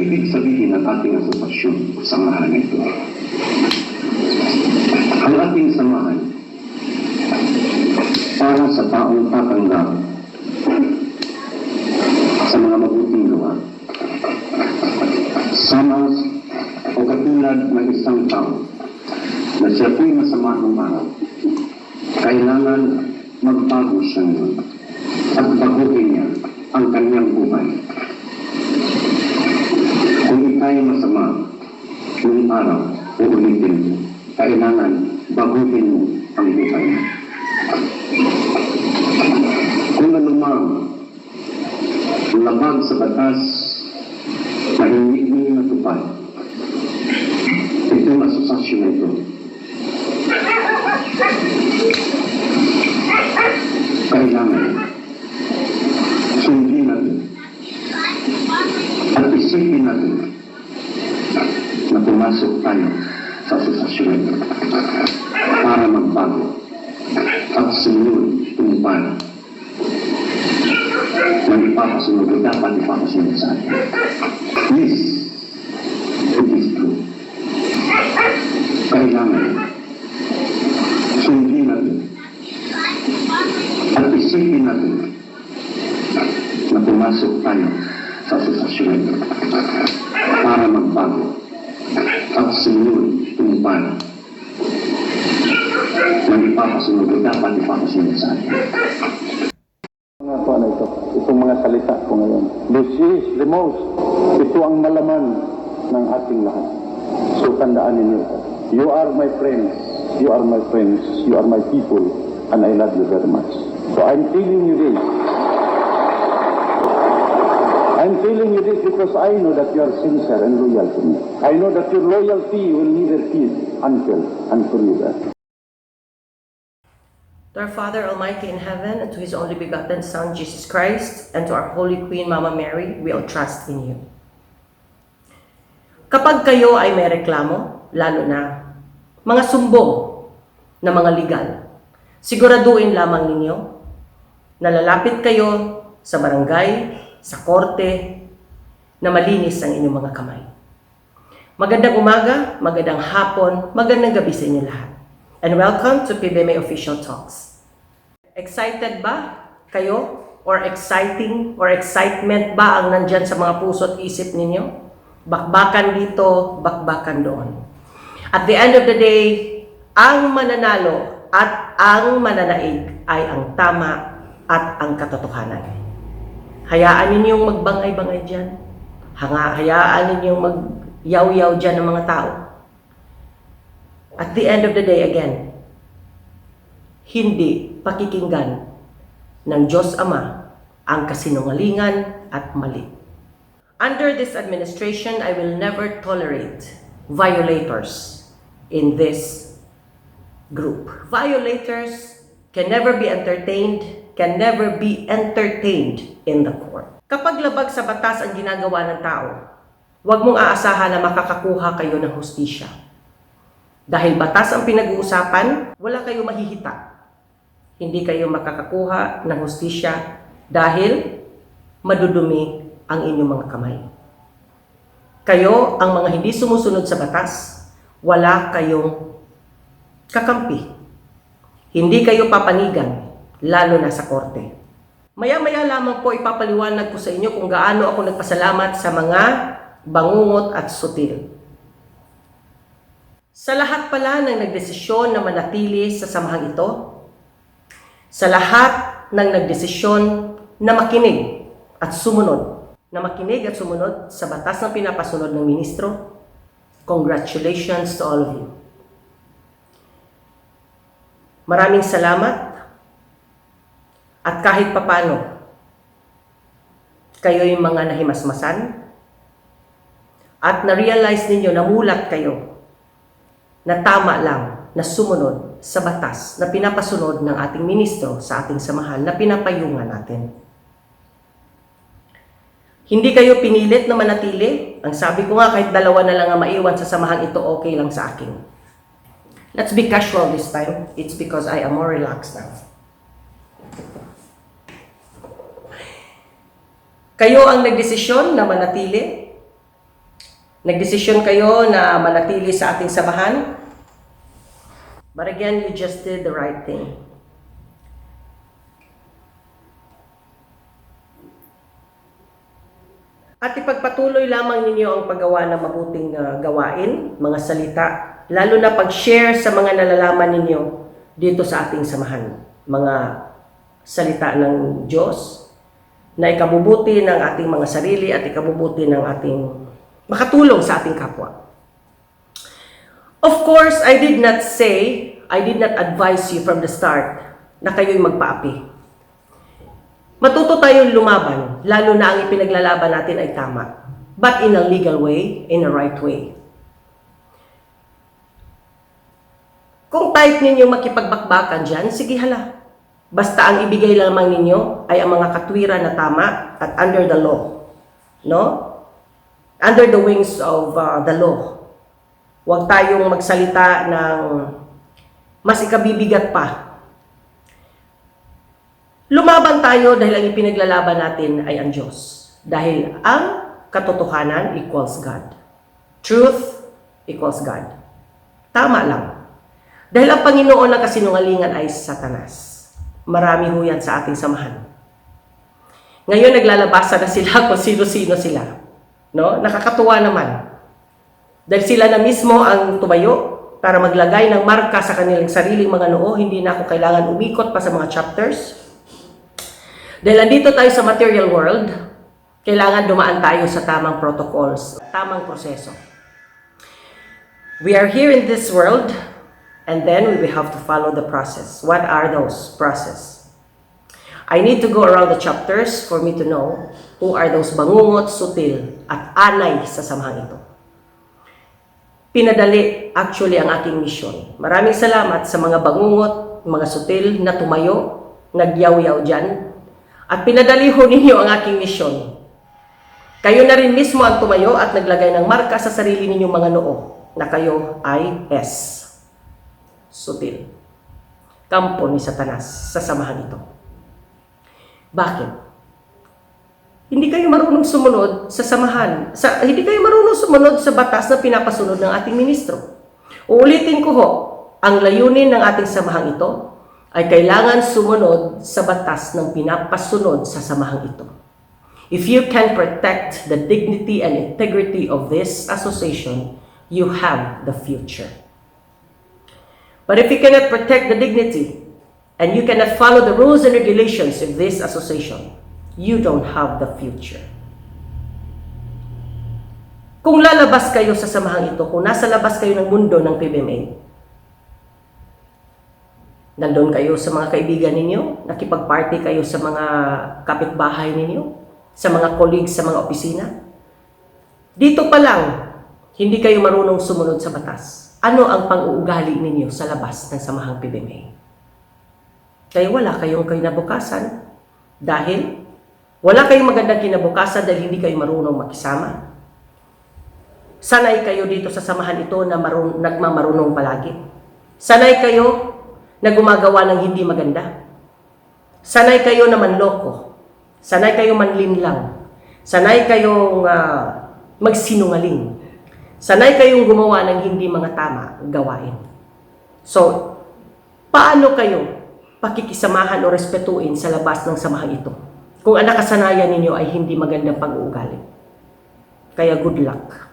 ibig sabihin ng ating asosasyon, samahan ito? Ang ating samahan para sa taong tatanggap sa mga mabuting gawa. Sama o katulad ng isang tao na siya po'y masama ng araw, kailangan magbago siya ngayon at baguhin niya ang kanyang buhay. Kung ika'y masama ng araw o ulitin mo, kailangan baguhin mo ang buhay. Kung anumang labag sa batas na hindi mo natupad, itong asosasyon na ito, kailangan sundin natin at isipin natin na pumasok tayo sa asosasyon ito para magbago at sumunod tumupad ng ipapasunod o dapat ipapasunod sa atin. Yes, it is true. Kailangan sundin natin at isipin natin na pumasok tayo sa asosasyon ito para magbago at sumunod tumupad ng ipapasunod o dapat ipapasunod sa atin. Itong mga salita ko ngayon. This is the most. Ito ang malaman ng ating lahat. So tandaan ninyo. You are my friends. You are my friends. You are my people. And I love you very much. So I'm telling you this. I'm telling you this because I know that you are sincere and loyal to me. I know that your loyalty will neither cease until and forever. To our Father Almighty in heaven, and to His only begotten Son, Jesus Christ, and to our Holy Queen, Mama Mary, we all trust in you. Kapag kayo ay may reklamo, lalo na mga sumbong na mga legal, siguraduhin lamang ninyo na lalapit kayo sa barangay, sa korte, na malinis ang inyong mga kamay. Magandang umaga, magandang hapon, magandang gabi sa inyo lahat. And welcome to PBMA Official Talks. Excited ba kayo? Or exciting or excitement ba ang nandyan sa mga puso at isip ninyo? Bakbakan dito, bakbakan doon. At the end of the day, ang mananalo at ang mananaig ay ang tama at ang katotohanan. Hayaan ninyong magbangay-bangay dyan. Hayaan ninyong magyaw-yaw dyan ng mga tao. At the end of the day again, hindi pakikinggan ng Diyos Ama ang kasinungalingan at mali. Under this administration, I will never tolerate violators in this group. Violators can never be entertained in the court. Kapag labag sa batas ang ginagawa ng tao, huwag mong aasahan na makakakuha kayo ng hustisya. Dahil batas ang pinag-uusapan, wala kayo mahihita. Hindi kayo makakakuha ng hustisya dahil madudumi ang inyong mga kamay. Kayo, ang mga hindi sumusunod sa batas, wala kayong kakampi. Hindi kayo papanigan, lalo na sa korte. Maya-maya lamang po ipapaliwanag ko sa inyo kung gaano ako nagpasalamat sa mga bangungot at sutil. Sa lahat pala ng nagdesisyon na manatili sa samahang ito, sa lahat ng nagdesisyon na makinig at sumunod sa batas na pinapasunod ng ministro, congratulations to all of you. Maraming salamat at kahit papano, kayo'y mga nahimasmasan at na-realize ninyo, namulat kayo na tama lang na sumunod sa batas na pinapasunod ng ating ministro sa ating samahan na pinapayungan natin. Hindi kayo pinilit na manatili. Ang sabi ko nga, kahit dalawa na lang ang maiwan sa samahan ito, okay lang sa akin. Let's be casual this time. It's because I am more relaxed now. Kayo ang nagdesisyon na manatili Nagdesisyon kayo na manatili sa ating samahan. But again, you just did the right thing. At ipagpatuloy lamang ninyo ang paggawa ng mabuting gawain, mga salita, lalo na pag-share sa mga nalalaman ninyo dito sa ating samahan. Mga salita ng Diyos na ikabubuti ng ating mga sarili at ikabubuti ng ating makatulong sa ating kapwa. Of course, I did not advise you from the start na kayo'y magpaapi. Matuto tayong lumaban, lalo na ang ipinaglalaban natin ay tama. But in a legal way, in a right way. Kung type ninyo makipagbakbakan dyan, sige hala. Basta ang ibigay lamang ninyo ay ang mga katwiran na tama at under the law. No? Under the wings of the law. Huwag tayong magsalita ng mas ikabibigat pa. Lumaban tayo dahil ang ipinaglalaban natin ay ang Diyos. Dahil ang katotohanan equals God. Truth equals God. Tama lang. Dahil ang Panginoon ng kasinungalingan ay Satanas. Marami ho yan sa ating samahan. Ngayon naglalabasan na sila kung sino-sino sila. No? Nakakatuwa naman. Dahil sila na mismo ang tumayo para maglagay ng marka sa kanilang sariling mga noo, hindi na ako kailangan umikot pa sa mga chapters. Dahil nandito tayo sa material world, kailangan dumaan tayo sa tamang protocols, tamang proseso. We are here in this world, and then we will have to follow the process. What are those processes? I need to go around the chapters for me to know who are those bangungot, sutil, at anay sa samahang ito. Pinadali actually ang aking mission. Maraming salamat sa mga bangungot, mga sutil na tumayo, nagyaw-yaw dyan, at pinadali ho ninyo ang aking misyon. Kayo na rin mismo ang tumayo at naglagay ng marka sa sarili ninyong mga noo na kayo ay S. Sutil. Kampo ni Satanas sa samahan ito. Bakit? Hindi kayo marunong sumunod sa samahan. Hindi kayo marunong sumunod sa batas na pinapasunod ng ating ministro. Uulitin ko ho, ang layunin ng ating samahang ito ay kailangan sumunod sa batas ng pinapasunod sa samahang ito. If you can protect the dignity and integrity of this association, you have the future. But if you cannot protect the dignity and you cannot follow the rules and regulations of this association, you don't have the future. Kung lalabas kayo sa samahang ito, kung nasa labas kayo ng mundo ng PBMA, nandun kayo sa mga kaibigan ninyo, nakipag-party kayo sa mga kapitbahay ninyo, sa mga colleagues sa mga opisina. Dito pa lang, hindi kayo marunong sumunod sa batas. Ano ang pang-uugali ninyo sa labas ng samahang PBMA? Kaya wala kayong kinabukasan dahil wala kayong magandang kinabukasan dahil hindi kayo marunong makisama. Sanay kayo dito sa samahan ito na nagmamarunong palagi. Sanay kayo na gumagawa ng hindi maganda. Sanay kayo na manloko. Sanay kayo manlinlang. Sanay kayong magsinungaling. Sanay kayong gumawa ng hindi mga tama gawain. So, paano kayo pakikisamahan o respetuin sa labas ng samahan ito kung ang nakasanayan ninyo ay hindi magandang pag-uugali? Kaya good luck.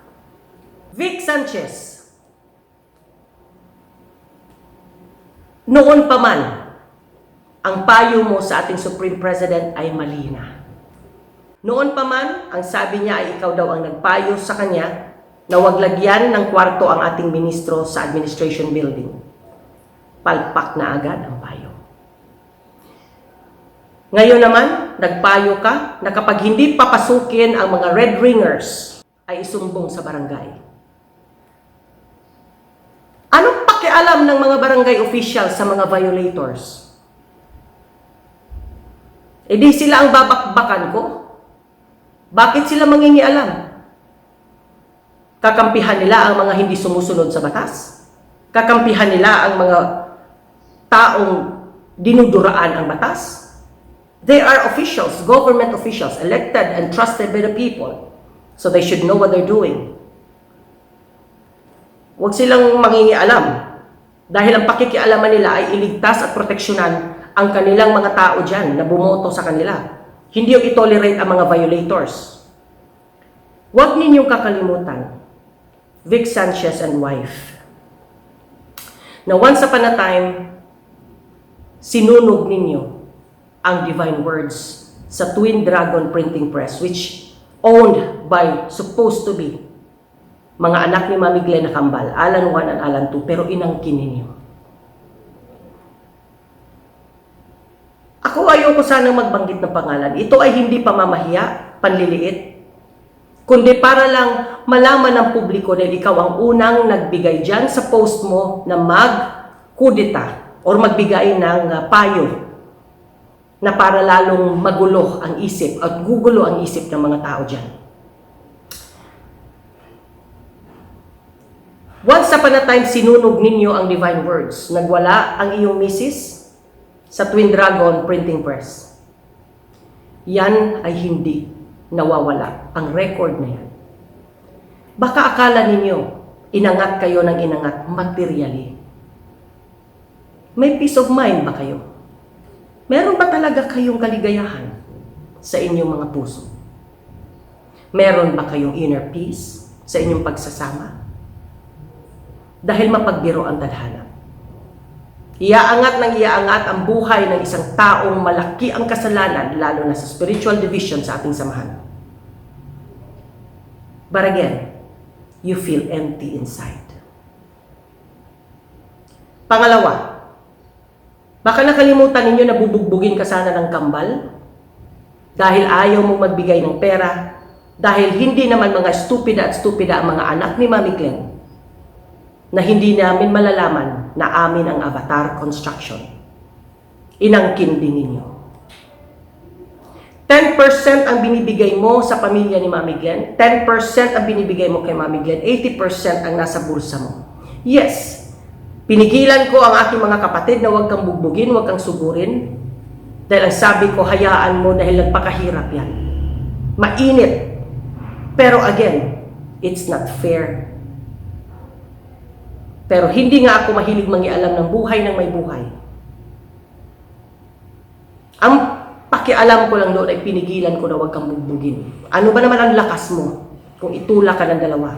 Vic Sanchez. Noon pa man, ang payo mo sa ating Supreme President ay mali na. Noon pa man, ang sabi niya ay ikaw daw ang nagpayo sa kanya na huwag lagyan ng kwarto ang ating ministro sa administration building. Palpak na agad ang payo. Ngayon naman, nagpayo ka na kapag hindi papasukin ang mga red ringers, ay isumbong sa barangay. Anong pakialam ng mga barangay officials sa mga violators? E di sila ang babakbakan ko? Bakit sila mangingialam? Kakampihan nila ang mga hindi sumusunod sa batas? Kakampihan nila ang mga taong dinuduraan ang batas? They are officials, government officials, elected and trusted by the people. So they should know what they're doing. Huwag silang mangingialam. Dahil ang pakikialaman nila ay iligtas at proteksyonan ang kanilang mga tao dyan na bumoto sa kanila. Hindi yung itolerate ang mga violators. Huwag ninyong kakalimutan, Vic Sanchez and wife, na once upon a time, sinunog ninyo ang divine words sa Twin Dragon Printing Press, which owned by, supposed to be, mga anak ni Mami Glenn na kambal, Alan 1 and Alan 2, pero inangkin ninyo. Ako ayoko sanang magbanggit ng pangalan. Ito ay hindi pamamahiya, panliliit, kundi para lang malaman ng publiko na ikaw ang unang nagbigay dyan sa post mo na mag-kudeta or magbigay ng payo na para lalong magulo ang isip at gugulo ang isip ng mga tao dyan. Once upon a time, sinunog ninyo ang divine words. Nagwala ang iyong misis sa Twin Dragon Printing Press. Yan ay hindi nawawala. Ang record na yan. Baka akala ninyo, inangat kayo ng inangat materially. May peace of mind ba kayo? Meron ba talaga kayong kaligayahan sa inyong mga puso? Meron ba kayong inner peace sa inyong pagsasama? Dahil mapagbiro ang tadhana. Iaangat ng iaangat ang buhay ng isang taong malaki ang kasalanan, lalo na sa spiritual division sa ating samahan. But again, you feel empty inside. Pangalawa, baka nakalimutan ninyo na bubugbugin ka sana ng kambal dahil ayaw mong magbigay ng pera, dahil hindi naman mga stupida at stupida ang mga anak ni Mami Glenn na hindi namin malalaman na amin ang avatar construction. Inangkin din ninyo. 10% ang binibigay mo sa pamilya ni Mami Glenn, 10% ang binibigay mo kay Mami Glenn, 80% ang nasa bulsa mo. Yes, pinigilan ko ang aking mga kapatid na huwag kang bugbugin, huwag kang sugurin, dahil ang sabi ko, hayaan mo dahil nagpakahirap yan. Mainit. Pero again, it's not fair. Pero hindi nga ako mahilig mangialam ng buhay ng may buhay. Ang pakialam ko lang doon ay pinigilan ko na huwag kang bugbugin. Ano ba naman ang lakas mo kung itula ka ng dalawa?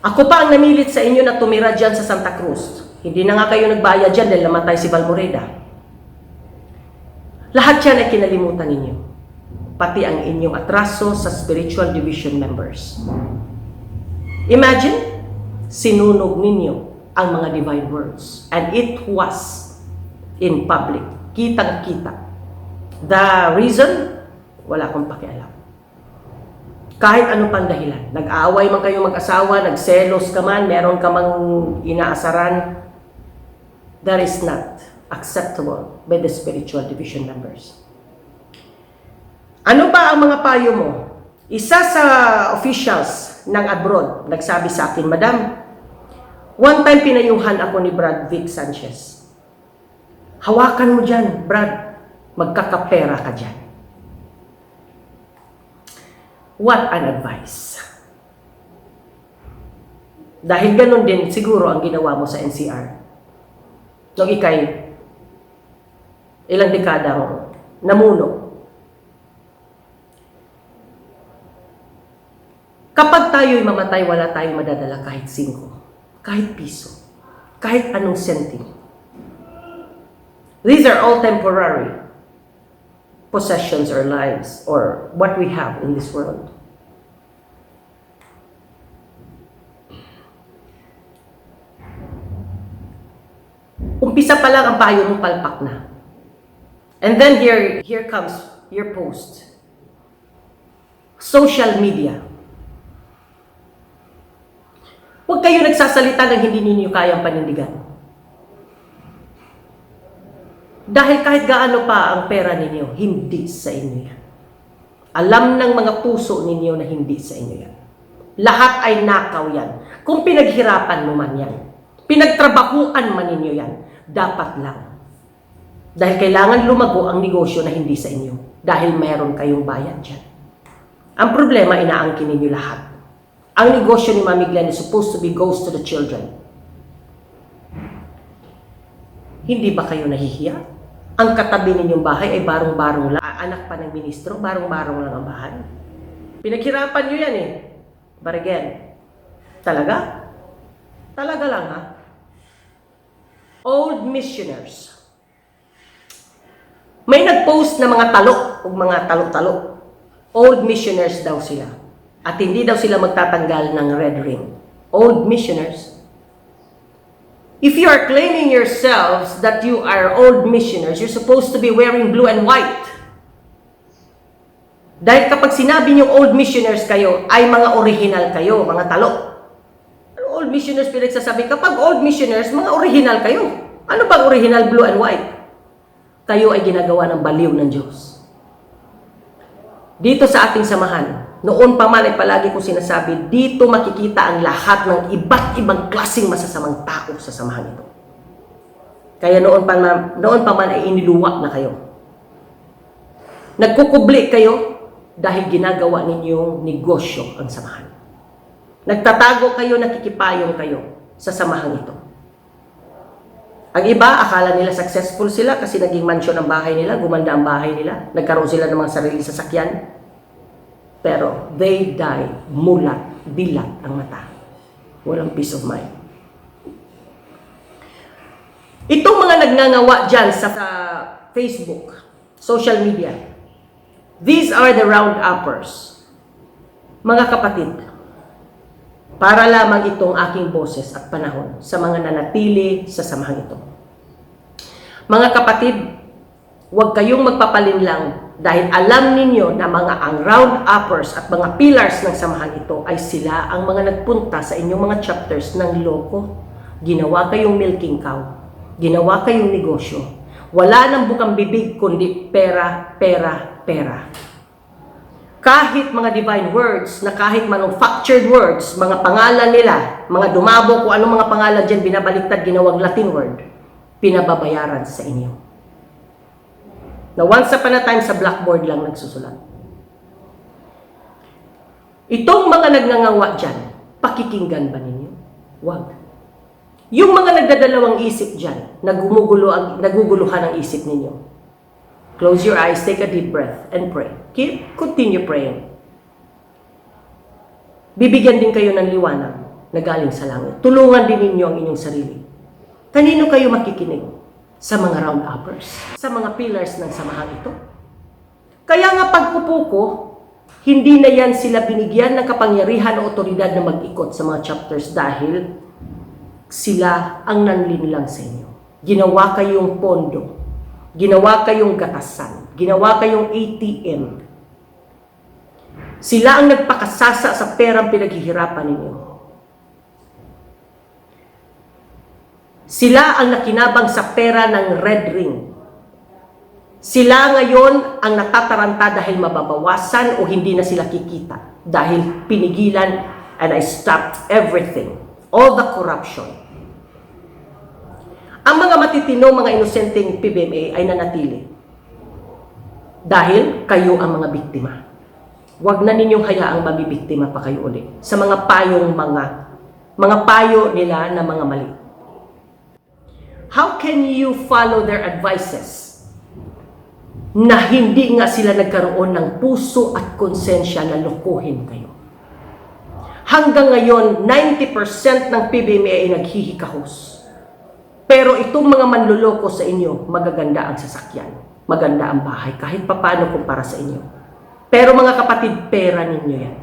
Ako pa ang namilit sa inyo na tumira dyan sa Santa Cruz. Hindi na nga kayo nagbayad dyan dahil namatay si Balmoreda. Lahat yan ay kinalimutan ninyo. Pati ang inyong atraso sa spiritual division members. Imagine, sinunog ninyo ang mga divine words. And it was in public. Kitang-kita. The reason? Wala akong pakialam. Kahit ano pang dahilan. Nag-aaway man kayo mag-asawa, nagselos ka man, meron ka mang inaasaran, that is not acceptable by the spiritual division members. Ano ba ang mga payo mo? Isa sa officials ng abroad nagsabi sa akin, Madam, one time pinayuhan ako ni Brad Vic Sanchez. Hawakan mo dyan, Brad. Magkakapera ka dyan. What an advice. Dahil ganun din siguro ang ginawa mo sa NCR. Nung ikay ilang dekada namuno. Kapag tayo'y mamatay, wala tayong madadala kahit 5, kahit piso, kahit anong sentimo. These are all temporary possessions or lives or what we have in this world. Umpisa pa lang ang payo mo, palpak na. And then here comes your post. Social media. Huwag kayo nagsasalita ng hindi ninyo kayang panindigan. Dahil kahit gaano pa ang pera ninyo, hindi sa inyo yan. Alam ng mga puso ninyo na hindi sa inyo yan. Lahat ay nakaw yan. Kung pinaghirapan mo man yan, pinagtrabahuan man ninyo yan, dapat lang. Dahil kailangan lumago ang negosyo na hindi sa inyo. Dahil mayroon kayong bayad dyan. Ang problema, inaangkin ninyo lahat. Ang negosyo ni Mami Glenn is supposed to be goes to the children. Hindi ba kayo nahihiya? Ang katabi ninyong bahay ay barong-barong lang. Anak pa ng ministro, barong-barong lang ang bahay. Pinaghirapan nyo yan eh. But again, talaga? Talaga lang ha? Old missioners. May nag-post na mga talo o mga talo-talo. Old missioners daw sila. At hindi daw sila magtatanggal ng red ring. Old missioners. If you are claiming yourselves that you are old missioners, you're supposed to be wearing blue and white. Dahil kapag sinabi niyong old missioners kayo, ay mga original kayo, mga talo. Ano old missioners pinagsasabi? Kapag old missioners, mga original kayo. Ano bang original blue and white? Kayo ay ginagawa ng baliw ng Diyos. Dito sa ating samahan, noon pa man ay palagi ko sinasabi, dito makikita ang lahat ng iba't ibang klaseng masasamang tao sa samahan ito. Kaya noon pa man ay iniluwa na kayo. Nagkukubli kayo dahil ginagawa ninyong negosyo ang samahan. Nagtatago kayo, nakikipayong kayo sa samahan ito. Ang iba, akala nila successful sila kasi naging mansyon ang bahay nila, gumanda ang bahay nila, nagkaroon sila ng mga sarili sasakyan. Pero they die, mulat, dilat ang mata. Walang peace of mind. Itong mga nagngangawa dyan sa Facebook, social media, these are the round-uppers. Mga kapatid, para lamang itong aking boses at panahon sa mga nanatili sa samahan ito. Mga kapatid, huwag kayong magpapalinlang dahil alam ninyo na ang round-uppers at mga pillars ng samahan ito ay sila ang mga nagpunta sa inyong mga chapters ng loko. Ginawa kayong milking cow. Ginawa kayong negosyo. Wala nang bukang bibig kundi pera, pera, pera. Kahit mga divine words, na kahit manufactured words, mga pangalan nila, mga dumabo, kung anong mga pangalan dyan binabaliktad, ginawang Latin word, pinababayaran sa inyo. Na once upon a time sa blackboard lang nagsusulat. Itong mga nagngangawa dyan, pakikinggan ba ninyo? Wag. Yung mga nagdadalawang isip dyan, naguguluhan ang isip ninyo. Close your eyes, take a deep breath, and pray. Continue praying. Bibigyan din kayo ng liwanag na galing sa langit. Tulungan din ninyo ang inyong sarili. Kanino kayo makikinig? Sa mga round-uppers, sa mga pillars ng samahan ito. Kaya nga pag-upo ko, hindi na yan sila binigyan ng kapangyarihan o otoridad na mag-ikot sa mga chapters dahil sila ang nanlinlang sa inyo. Ginawa kayong pondo. Ginawa kayong gatasan. Ginawa kayong ATM. Sila ang nagpakasasa sa perang pinaghihirapan ninyo. Sila ang nakinabang sa pera ng red ring. Sila ngayon ang natataranta dahil mababawasan o hindi na sila kikita. Dahil pinigilan and I stopped everything. All the corruption. Ang mga matitino, mga inosenteng PBMA ay nanatili. Dahil kayo ang mga biktima. Huwag na ninyong hayaang mabibiktima pa kayo ulit sa mga payong mga payo nila na mga mali. How can you follow their advices na hindi nga sila nagkaroon ng puso at konsensya na lokohin kayo? Hanggang ngayon, 90% ng PBMA ay naghihikahos. Pero itong mga manluloko sa inyo, magaganda ang sasakyan, maganda ang bahay, kahit papano kumpara sa inyo. Pero mga kapatid, pera ninyo yan.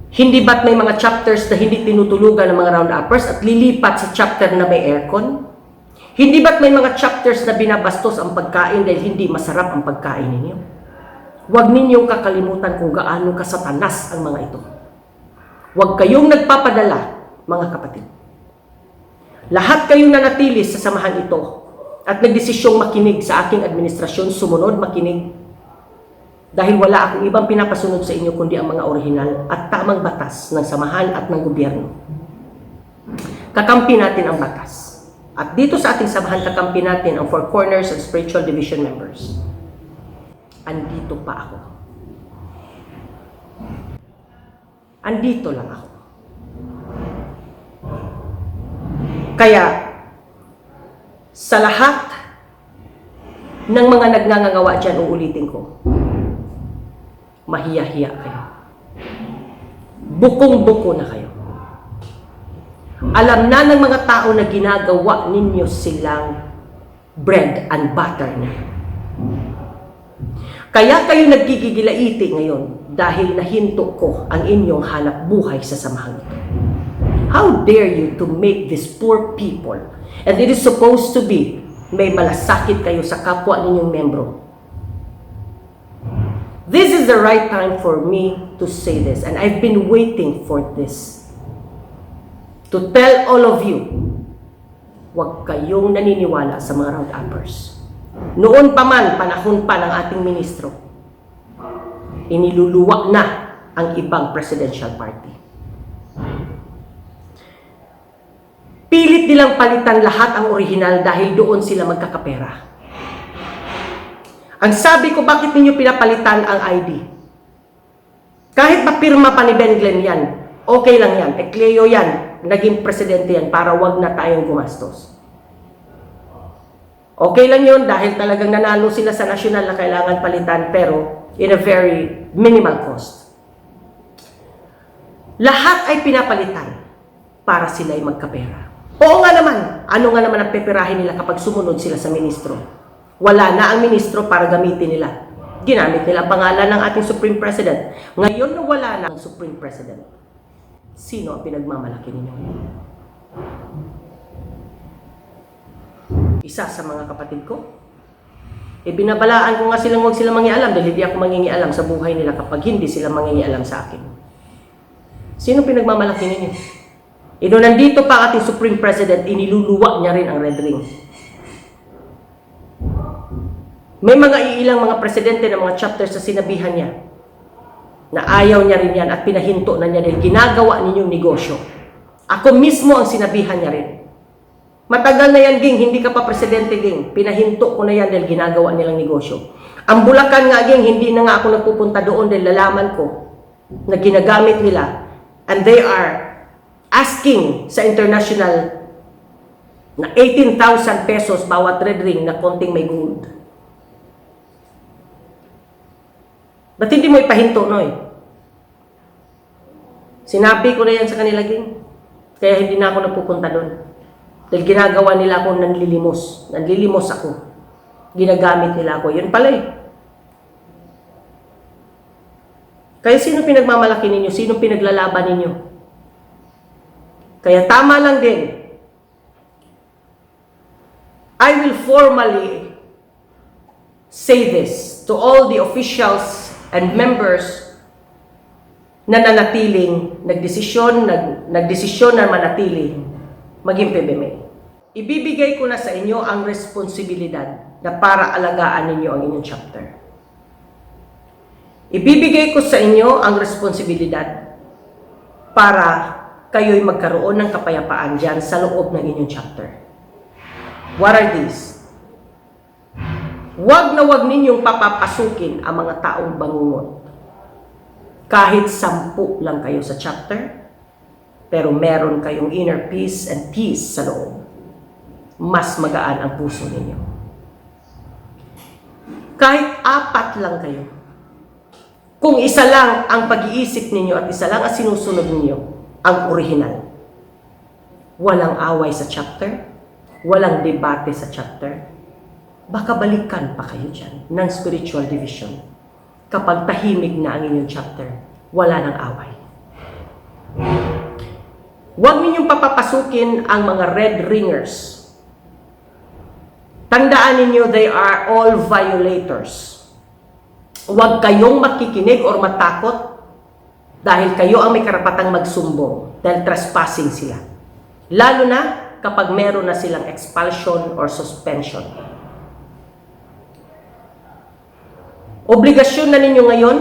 Hindi ba't may mga chapters na hindi tinutulugan ng mga round-uppers at lilipat sa chapter na may aircon? Hindi ba't may mga chapters na binabastos ang pagkain dahil hindi masarap ang pagkain ninyo? Huwag ninyong kakalimutan kung gaano kasatanas ang mga ito. Huwag kayong nagpapadala, mga kapatid. Lahat kayong nanatili sa samahan ito at nagdesisyong makinig sa aking administrasyon, sumunod, makinig. Dahil wala akong ibang pinapasunod sa inyo kundi ang mga orihinal at tamang batas ng samahan at ng gobyerno. Kakampi natin ang batas. At dito sa ating samahan, kakampi natin ang Four Corners and Spiritual Division members. Andito pa ako. andito lang ako. Kaya, sa lahat ng mga nagngangawa dyan, uulitin ko, mahiya-hiya kayo. Bukong-buko na kayo. Alam na ng mga tao na ginagawa ninyo silang bread and butter na. Kaya kayo naggigigilaiti ngayon dahil nahinto ko ang inyong hanap buhay sa samahan ito. How dare you to make these poor people, and it is supposed to be, may malasakit kayo sa kapwa ninyong membro. This is the right time for me to say this, and I've been waiting for this. To tell all of you, huwag kayong naniniwala sa mga round-uppers. Noon pa man, panahon pa ng ating ministro, iniluluwa na ang ibang presidential party. Pilit nilang palitan lahat ang orihinal dahil doon sila magkakapera. Ang sabi ko, bakit ninyo pinapalitan ang ID? Kahit mapirma pa ni Ben Glenn yan, okay lang yan. Cleo yan, naging presidente yan para wag na tayong gumastos. Okay lang yun dahil talagang nanalo sila sa national na kailangan palitan pero in a very minimal cost. Lahat ay pinapalitan para sila ay magkapera. Oo nga naman, ano nga naman ang peperahin nila kapag sumunod sila sa ministro? Wala na ang ministro para gamitin nila. Ginamit nila ang pangalan ng ating Supreme President. Ngayon na wala na ang Supreme President, sino ang pinagmamalaki ninyo? Isa sa mga kapatid ko. Binabalaan ko nga silang huwag silang mangialam dahil hindi ako mangingialam sa buhay nila kapag hindi sila mangingialam sa akin. Sino pinagmamalaki ninyo? Nandito pa ating Supreme President, iniluluwa niya rin ang red ring. May mga iilang mga presidente ng mga chapters sa sinabihan niya na ayaw niya rin yan at pinahinto na niya dahil ginagawa ninyong negosyo. Ako mismo ang sinabihan niya rin. Matagal na yan, Ging, hindi ka pa presidente, Ging. Pinahinto ko na yan dahil ginagawa nilang negosyo. Ang Bulacan nga, Ging, hindi na nga ako nagpupunta doon dahil lalaman ko na ginagamit nila and they are asking sa international na 18,000 pesos bawat red ring na konting may gold. Ba't hindi mo ipahinto, Noy? Sinabi ko na yan sa kanila, Ging. Kaya hindi na ako nagpupunta doon. Dahil ginagawa nila ako nanlilimos. Nanlilimos ako. Ginagamit nila ako. Yun pala eh. Kaya sino pinagmamalaki ninyo? Sino pinaglalaban ninyo? Kaya tama lang din. I will formally say this to all the officials and members na nanatiling nagdesisyon na manatiling maging PBMA. Ibibigay ko na sa inyo ang responsibilidad na para alagaan ninyo ang inyong chapter. Ibibigay ko sa inyo ang responsibilidad para kayo'y magkaroon ng kapayapaan dyan sa loob ng inyong chapter. What are these? Huwag na huwag ninyong papapasukin ang mga taong bangungot. Kahit 10 lang kayo sa chapter, pero meron kayong inner peace and peace sa loob. Mas magaan ang puso ninyo. Kahit 4 lang kayo. Kung isa lang ang pag-iisip ninyo at isa lang ang sinusunod ninyo, ang original. Walang away sa chapter, walang debate sa chapter. Baka balikan pa kayo dyan ng spiritual division. Kapag tahimik na ang inyong chapter, wala nang away. Huwag ninyong papapasukin ang mga red ringers. Tandaan ninyo, they are all violators. Huwag kayong makikinig or matakot dahil kayo ang may karapatang magsumbong dahil trespassing sila. Lalo na kapag meron na silang expulsion or suspension. Obligasyon na ninyo ngayon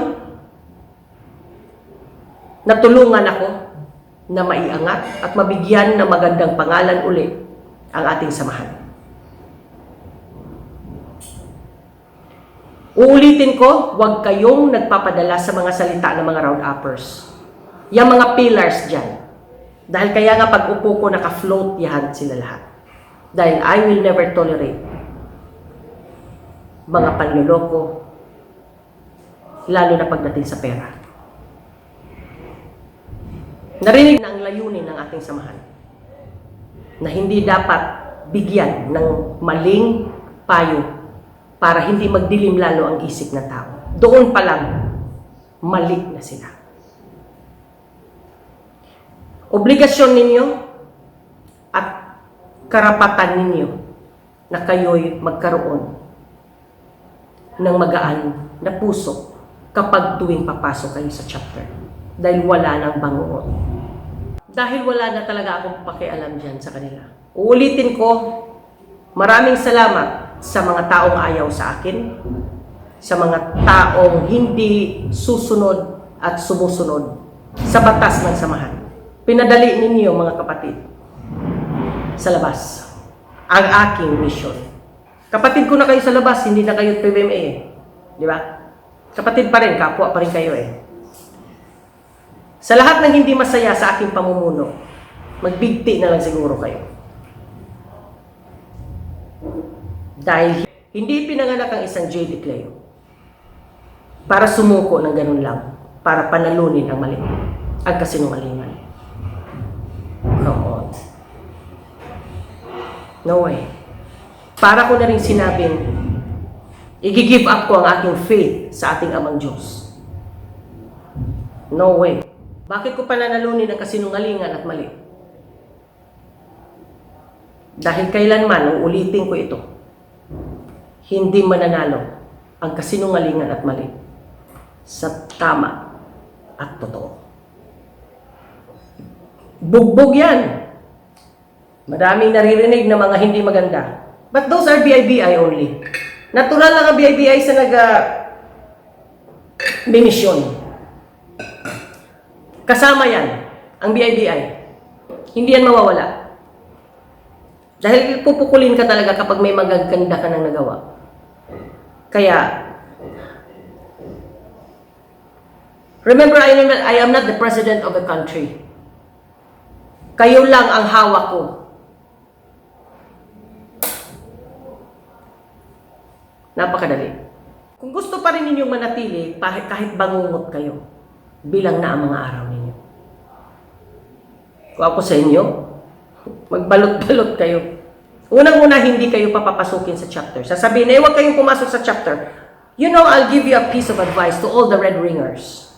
na tulungan ako na maiangat at mabigyan ng magandang pangalan uli ang ating samahan. Uulitin ko, huwag kayong nagpapadala sa mga salita ng mga round-uppers. Yung mga pillars dyan. Dahil kaya nga pag upo ko, naka-float yan sila lahat. Dahil I will never tolerate mga panloloko, lalo na pagdating sa pera. Narinig na ang layunin ng ating samahan na hindi dapat bigyan ng maling payo para hindi magdilim lalo ang isip ng tao. Doon pa lang, mali na sila. Obligasyon ninyo at karapatan ninyo na kayo'y magkaroon ng magaan na puso kapag tuwing papasok kayo sa chapter. Dahil wala nang banguon. Dahil wala na talaga akong pakialam dyan sa kanila. Uulitin ko, maraming salamat sa mga taong ayaw sa akin, sa mga taong hindi susunod at sumusunod sa batas ng samahan. Pinadali ninyo, mga kapatid, sa labas ang aking mission. Kapatid ko na kayo sa labas, hindi na kayo PBMA eh. Di ba? Kapatid pa rin, kapwa pa rin kayo eh. Sa lahat ng hindi masaya sa aking pamumuno, magbigti na lang siguro kayo. Dahil hindi pinanganak ang isang J.D. Cleo para sumuko ng ganun lang, para panalunin ang mali, ang kasinungalingan. Come on. No way. Para ko na rin sinabing, i-give up ko ang aking faith sa ating Amang Diyos. No way. Bakit ko pananalunin ang kasinungalingan at mali? Dahil kailanman, uulitin ko ito, hindi mananalo ang kasinungalingan at mali sa tama at totoo. Bugbog yan. Maraming naririnig na mga hindi maganda. But those are BIBI only. Natural lang ang BIBI sa nag-minisyon. Kasama yan, ang BIBI. Hindi yan mawawala. Dahil pupukulin ka talaga kapag may magaganda ka ng nagawa. Kaya, remember, I am not the president of the country. Kayo lang ang hawak ko. Napakadali. Kung gusto pa rin ninyong manatili, kahit bangungot kayo, bilang na ang mga araw ninyo. Kung ako sa inyo, magbalot-balot kayo. Unang-una, hindi kayo papapasukin sa chapter. Sasabihin, huwag kayong pumasok sa chapter. You know, I'll give you a piece of advice to all the red ringers.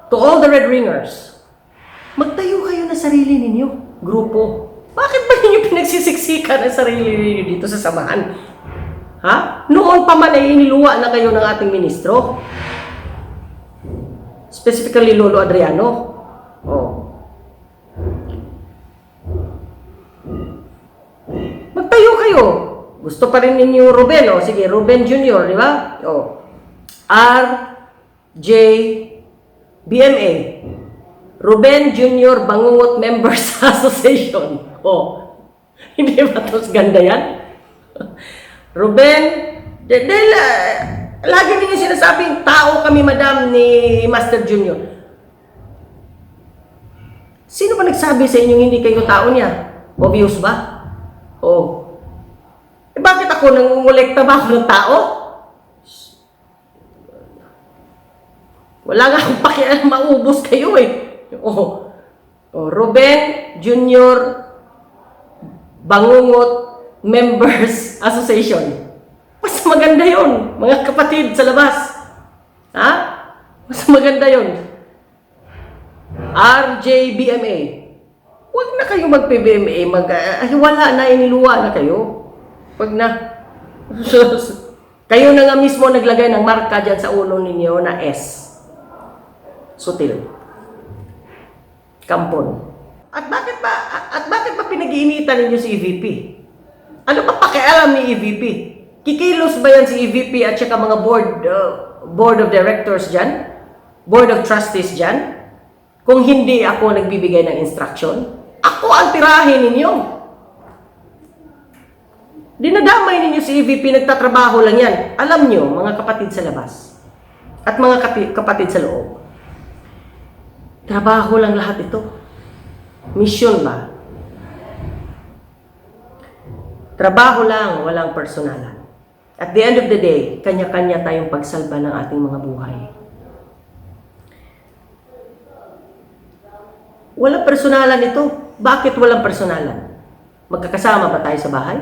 To all the red ringers, magtayo kayo na sarili ninyo, grupo. Bakit ba ninyo pinagsisiksikan ang sarili ninyo dito sa samahan? Ha? Noon pa man ay iniluwa na kayo ng ating ministro. Specifically, Lolo Adriano. Oh. Magtayo kayo. Gusto pa rin ninyo Ruben, oh. Sige, Ruben Jr., di ba? Oh. RJ BMA. Ruben Jr. Bangungot Members Association. Oh. Hindi ba ito ganda yan? Ruben, dahil lagi ninyo sinasabing tao kami, madam, ni Master Junior. Sino ba nagsabi sa inyong hindi kayo tao niya? Obvious ba? Oh. Eh bakit ako nangungulekta ba ako ng tao? Wala nga akong pakialam, maubos kayo eh. Oh. Oh, Ruben Junior Bangungot Members Association. Mas maganda yon, mga kapatid sa labas. Ha? Mas maganda yon. RJBMA. Huwag na kayo mag-PBMA. Wala na, iniluwa na kayo. Huwag na. Kayo na nga mismo naglagay ng marka dyan sa ulo ninyo na S. Sutil. Kampon. At bakit ba pinag-iinitan ninyo si EVP? Ano ba pakialam ni EVP? Kikilos ba yan si EVP at saka mga board of directors dyan? Board of trustees dyan? Kung hindi ako nagbibigay ng instruction, ako ang tirahin ninyo. Dinadamay ninyo si EVP, nagtatrabaho lang yan. Alam nyo, mga kapatid sa labas at mga kapatid sa loob, Trabaho lang lahat ito. Mission ba? Trabaho lang, walang personalan. At the end of the day, kanya-kanya tayong pagsalba ng ating mga buhay. Walang personalan ito. Bakit walang personalan? Magkakasama ba tayo sa bahay?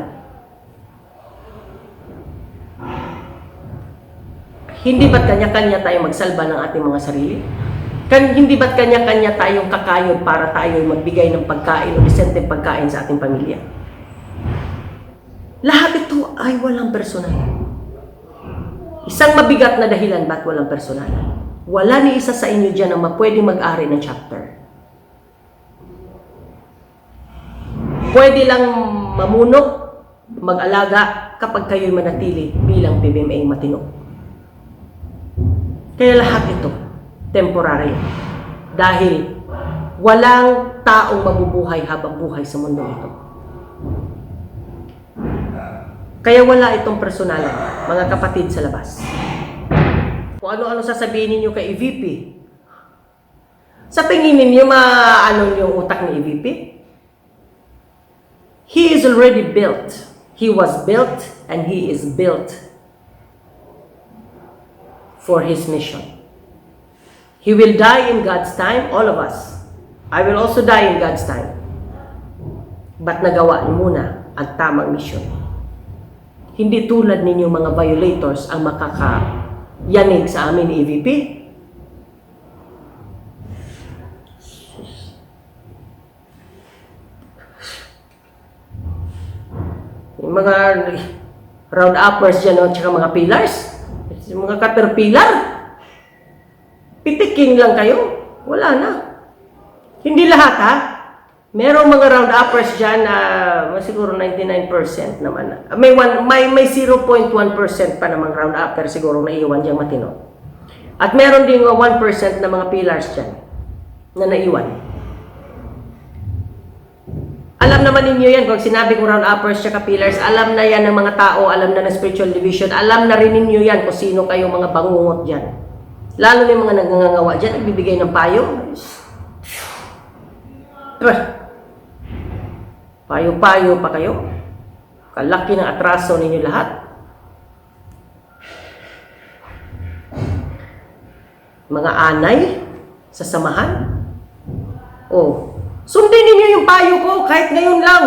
Hindi ba't kanya-kanya tayong magsalba ng ating mga sarili? Hindi ba't kanya-kanya tayong kakayod para tayo magbigay ng pagkain o disenteng pagkain sa ating pamilya? Lahat ito ay walang personalan. Isang mabigat na dahilan ba't walang personalan? Wala ni isa sa inyo dyan ang pwedeng mag-ari ng chapter. Pwede lang mamuno, mag-alaga kapag kayo'y manatili bilang PBMA matino. Kaya lahat ito, temporary. Dahil walang taong mabubuhay habang buhay sa mundo ito. Kaya wala itong personalan, mga kapatid sa labas. Kung ano-ano sasabihin ninyo kay EVP, sa tingin ninyo maano yung utak ni EVP? He is already built. He was built and he is built for his mission. He will die in God's time, all of us. I will also die in God's time. But nagawa muna ang tamang mission. Hindi tulad ninyong mga violators ang makakayanig sa amin ni EVP. Yung mga round-uppers dyan at saka mga pillars, yung mga caterpillar, pitiking lang kayo, wala na. Hindi lahat ha. Merong mga round-uppers dyan na siguro 99% naman. May 0.1% pa namang round-upper siguro na iwan dyan matino. At meron din 1% na mga pillars dyan na naiwan. Alam naman ninyo yan, kung sinabi kong round-uppers at pillars, alam na yan ng mga tao, alam na ng spiritual division, alam na rin ninyo yan kung sino kayong mga bangungot dyan. Lalo na yung mga nagngangawa dyan, nagbibigay ng payo. Payo-payo pa kayo. Kalaki ng atraso ninyo lahat. Mga anay sa samahan. Sundin ninyo yung payo ko kahit ngayon lang.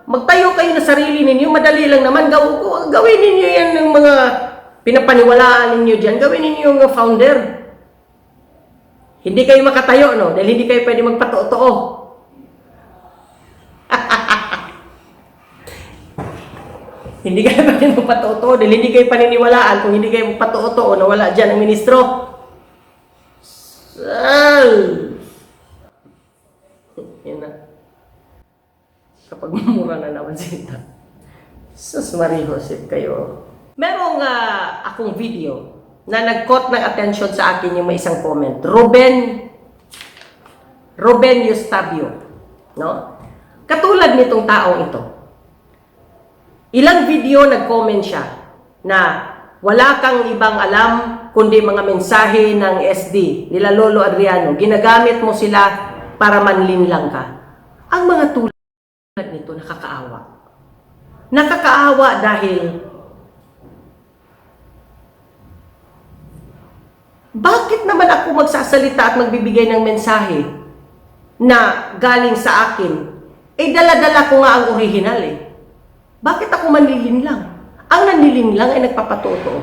Magtayo kayo na sarili ninyo. Madali lang naman. Gawin ninyo yan ng mga pinapaniwalaan ninyo dyan. Gawin ninyo yung founder. Hindi kayo makatayo, no? Dahil hindi kayo pwede magpatotoo. Hindi kayo pwede magpatotoo dahil hindi kayo paniniwalaan kung hindi kayo magpatotoo na wala dyan ang ministro. Yan na. Kapag mumura na naman sila. Sus Marie Joseph kayo. Merong akong video na nag-caught ng attention sa akin yung may isang comment. Ruben Eustavio. No? Katulad nitong taong ito. Ilang video nag-comment siya na wala kang ibang alam kundi mga mensahe ng SD nila Lolo Adriano. Ginagamit mo sila para manlinlang ka. Ang mga tulad nito nakakaawa. Nakakaawa dahil bakit naman ako magsasalita at magbibigay ng mensahe na galing sa akin? Dala-dala ko nga ang original eh. Bakit ako manlilinlang? Ang nanlilinlang ay nagpapatotoo.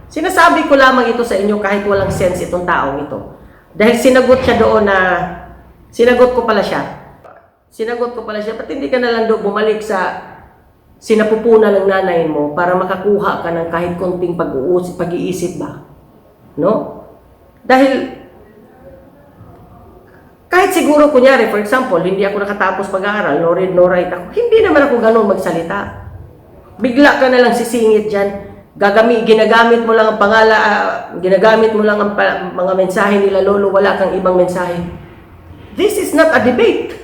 Sinasabi ko lamang ito sa inyo kahit walang sense itong taong ito. Dahil sinagot siya doon na, sinagot ko pala siya, ba't hindi ka na lang doon bumalik sa sinapupunan ng nanay mo para makakuha ka ng kahit konting pag-iisip ba? No? Dahil, kahit siguro, kunyari, for example, hindi ako nakatapos pag-aaral, no read, no write ako, hindi naman ako ganun magsalita. Bigla ka na lang sisingit dyan, ginagamit mo lang ang ginagamit mo lang ang mga mensahe nila Lolo, wala kang ibang mensahe. This is not a debate.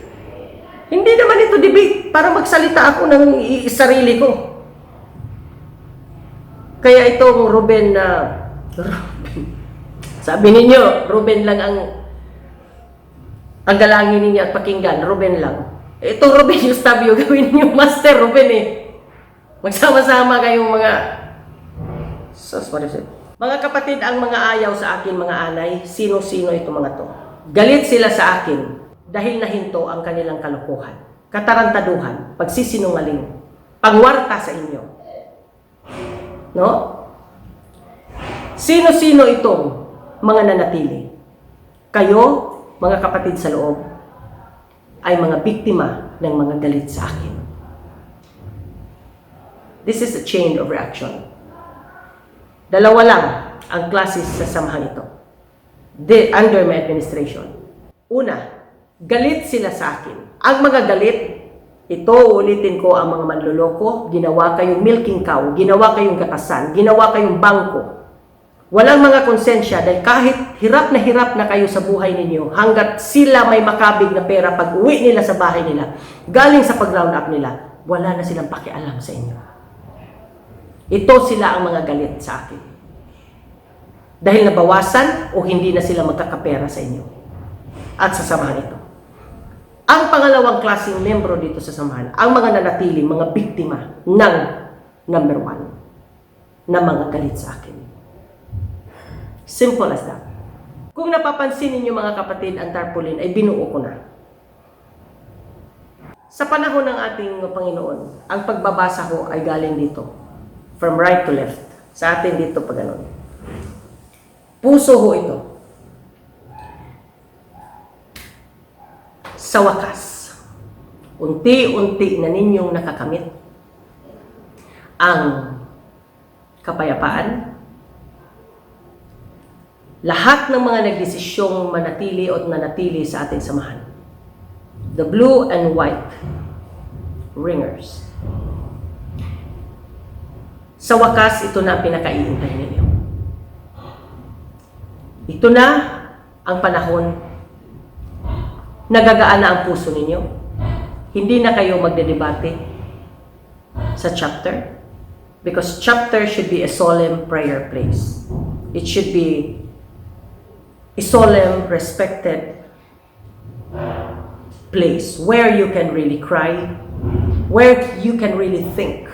Hindi naman ito debate para magsalita ako ng sarili ko. Kaya itong Ruben sabi ninyo, Ruben lang ang Ang galangin ninyo at pakinggan, Ruben lang. Itong Ruben Eustabio, gawin niyo Master Ruben eh. Magsama-sama kayong mga... Mga kapatid, ang mga ayaw sa akin, mga anay, sino-sino itong mga to. Galit sila sa akin dahil nahinto ang kanilang kalokohan, katarantaduhan, pagsisinungaling, pangwarta sa inyo. No? Sino-sino itong mga nanatili? Kayo, mga kapatid sa loob, ay mga biktima ng mga galit sa akin. This is a chain of reaction. Dalawa lang ang klase sa samahan ito. Under my administration. Una, galit sila sa akin. Ang mga galit, ito ulitin ko ang mga manloloko, ginawa kayong milking cow, ginawa kayong gatasan, ginawa kayong bangko. Walang mga konsensya dahil kahit hirap na kayo sa buhay ninyo, hanggat sila may makabig na pera pag uwi nila sa bahay nila, galing sa pag-round up nila, wala na silang pakialam sa inyo. Ito sila ang mga galit sa akin. Dahil nabawasan o hindi na sila magkakapera sa inyo at sa samahan ito. Ang pangalawang klaseng membro dito sa samahan, ang mga nanatili, mga biktima ng number 1 na mga galit sa akin. Simple as that. Kung napapansin ninyo mga kapatid, ang tarpaulin ay binuo ko na. Sa panahon ng ating Panginoon, ang pagbabasa ko ay galing dito. From right to left. Sa atin dito pa ganun. Puso ho ito. Sa wakas, unti-unti na ninyong nakakamit ang kapayapaan. Lahat ng mga nagdesisyong manatili o nanatili sa ating samahan. The blue and white ringers. Sa wakas, ito na ang pinakaiintay ninyo. Ito na ang panahon na gagaan na ang puso ninyo. Hindi na kayo magdedebate sa chapter. Because chapter should be a solemn prayer place. It should be a solemn, respected place where you can really cry, where you can really think.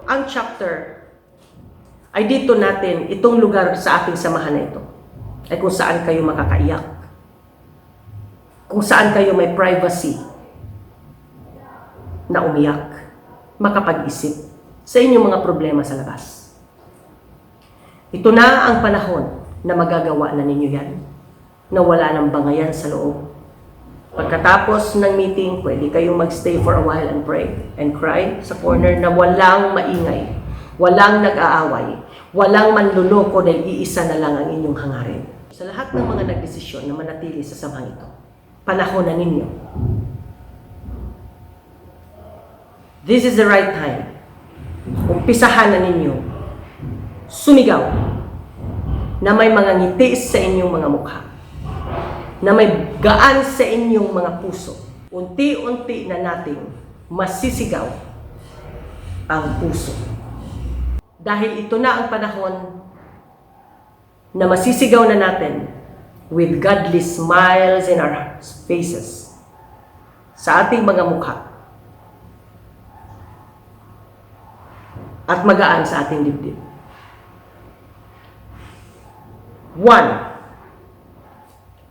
Ang chapter ay dito natin, itong lugar sa ating samahan na ito, ay kung saan kayo makakaiyak, kung saan kayo may privacy na umiyak, makapag-isip sa inyong mga problema sa labas. Ito na ang panahon na magagawa na ninyo yan, na wala ng bangayan sa loob. Pagkatapos ng meeting, pwede kayong magstay for a while and pray and cry sa corner na walang maingay, walang nag-aaway, walang manluloko dahil iisa na lang ang inyong hangarin. Sa lahat ng mga nagdesisyon na manatili sa samang ito, panahon na ninyo. This is the right time. Umpisahan na ninyo sumigaw na may mga ngiti sa inyong mga mukha, na may gaan sa inyong mga puso. Unti-unti na nating masisigaw ang puso. Dahil ito na ang panahon na masisigaw na natin with godly smiles in our faces, sa ating mga mukha, at magaan sa ating dibdib. 1.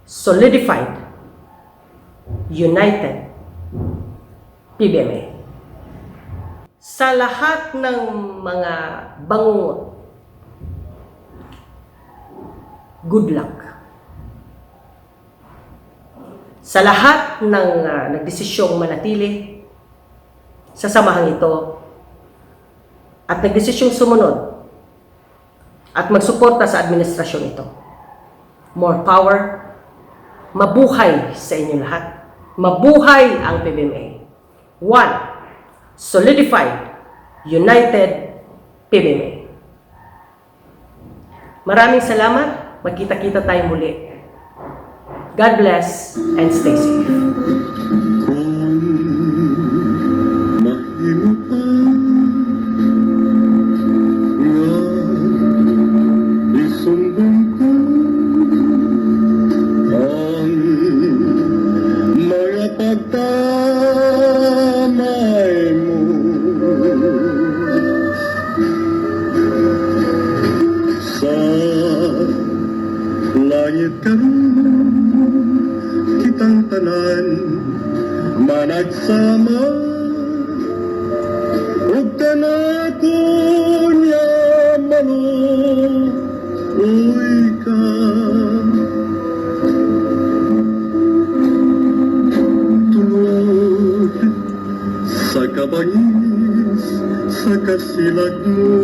Solidified, united, PBMA. Sa lahat ng mga bangungot, good luck. Sa lahat ng nagdesisyong manatili sa samahan ito at nagdesisyong sumunod at magsuporta sa administrasyon ito, more power, mabuhay sa inyo lahat. Mabuhay ang PBMA. 1. Solidified, united, PBMA. Maraming salamat. Magkita-kita tayo muli. God bless and stay safe. karon kitang tanan managsama ug kanakon ya maluoy ka tungod sa kabangis sa kasilag mo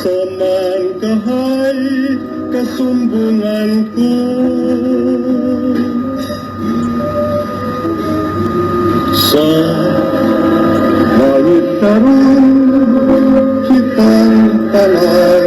sa man kahay kasumbungan ko sa langit karon kitang tanan